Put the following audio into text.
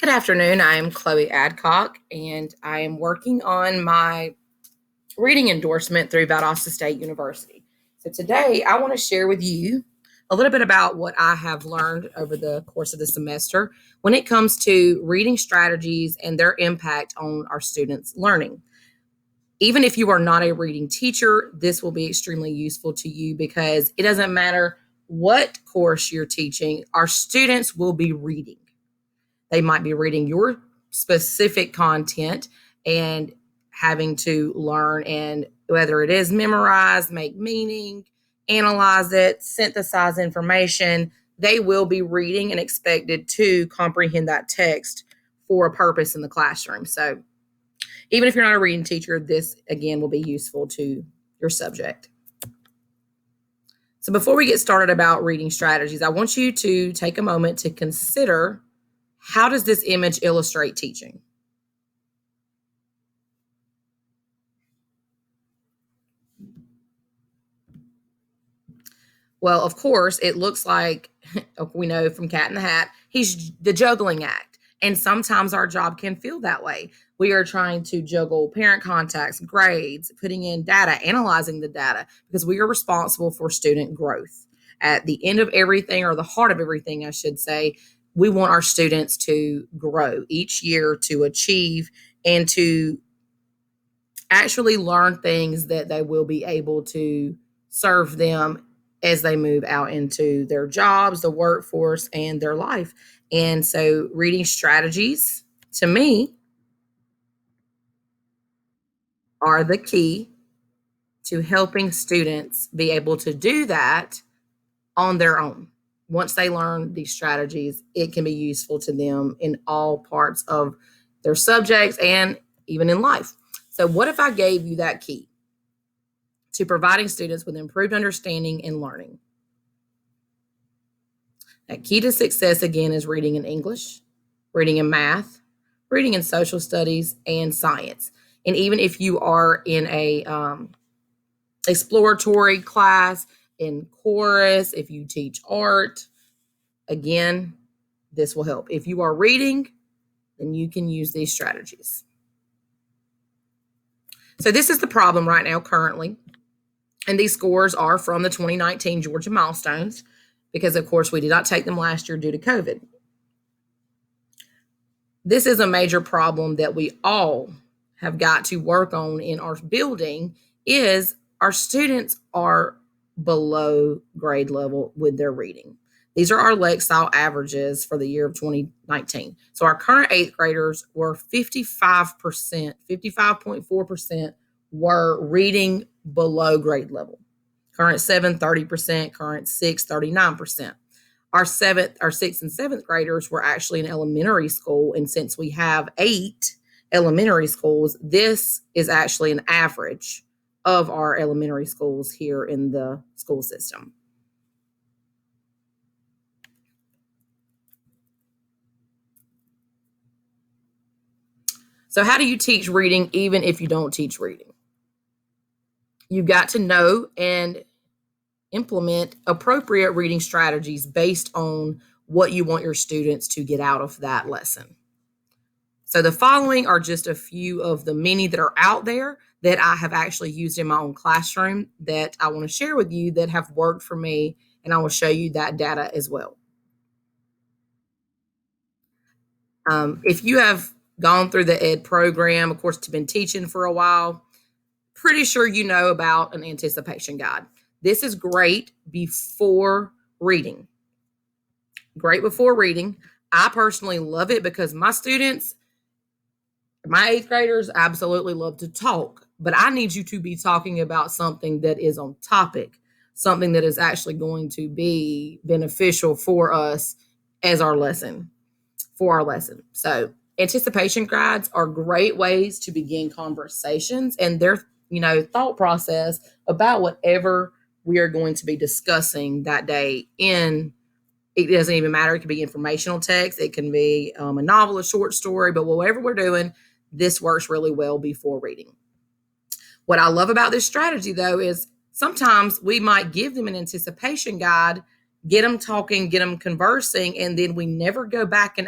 Good afternoon. I am Chloe Adcock, and I am working on my reading endorsement through Valdosta State University. So today I want to share with you a little bit about what I have learned over the course of the semester when it comes to reading strategies and their impact on our students' learning. Even if you are not a reading teacher, this will be extremely useful to you because it doesn't matter what course you're teaching, our students will be reading. They might be reading your specific content and having to learn, and whether it is memorize, make meaning, analyze it, synthesize information, they will be reading and expected to comprehend that text for a purpose in the classroom. So even if you're not a reading teacher, this again will be useful to your subject. So before we get started about reading strategies, I want you to take a moment to consider, how does this image illustrate teaching? Well, of course, it looks like, we know from Cat in the Hat, he's the juggling act. And sometimes our job can feel that way. We are trying to juggle parent contacts, grades, putting in data, analyzing the data, because we are responsible for student growth. At the end of everything, or the heart of everything, I should say, we want our students to grow each year, to achieve, and to actually learn things that they will be able to serve them as they move out into their jobs, the workforce, and their life. And so reading strategies, to me, are the key to helping students be able to do that on their own. Once they learn these strategies, it can be useful to them in all parts of their subjects and even in life. So what if I gave you that key to providing students with improved understanding and learning? That key to success, again, is reading in English, reading in math, reading in social studies, and science. And even if you are in a exploratory class, in chorus, if you teach art, again, this will help. If you are reading, then you can use these strategies. So this is the problem right now currently. And these scores are from the 2019 Georgia milestones, because of course we did not take them last year due to COVID. This is a major problem that we all have got to work on in our building, is our students are below grade level with their reading. These are our Lexile averages for the year of 2019. So our current eighth graders were 55%, 55.4% were reading below grade level. Current 7, 30%, current 6, 39%. Our sixth and seventh graders were actually in elementary school. And since we have 8 elementary schools, this is actually an average of our elementary schools here in the school system. So how do you teach reading even if you don't teach reading? You've got to know and implement appropriate reading strategies based on what you want your students to get out of that lesson. So the following are just a few of the many that are out there that I have actually used in my own classroom that I want to share with you that have worked for me, and I will show you that data as well. If you have gone through the ed program, of course, been teaching for a while, pretty sure you know about an anticipation guide. This is great before reading. Great before reading. I personally love it because my students, my eighth graders, absolutely love to talk, but I need you to be talking about something that is on topic, something that is actually going to be beneficial for us as our lesson, for our lesson. So anticipation guides are great ways to begin conversations and their thought process about whatever we are going to be discussing that day. It doesn't even matter. It could be informational text. It can be a novel, a short story, but whatever we're doing, this works really well before reading. What I love about this strategy, though, is sometimes we might give them an anticipation guide, get them talking, get them conversing, and then we never go back and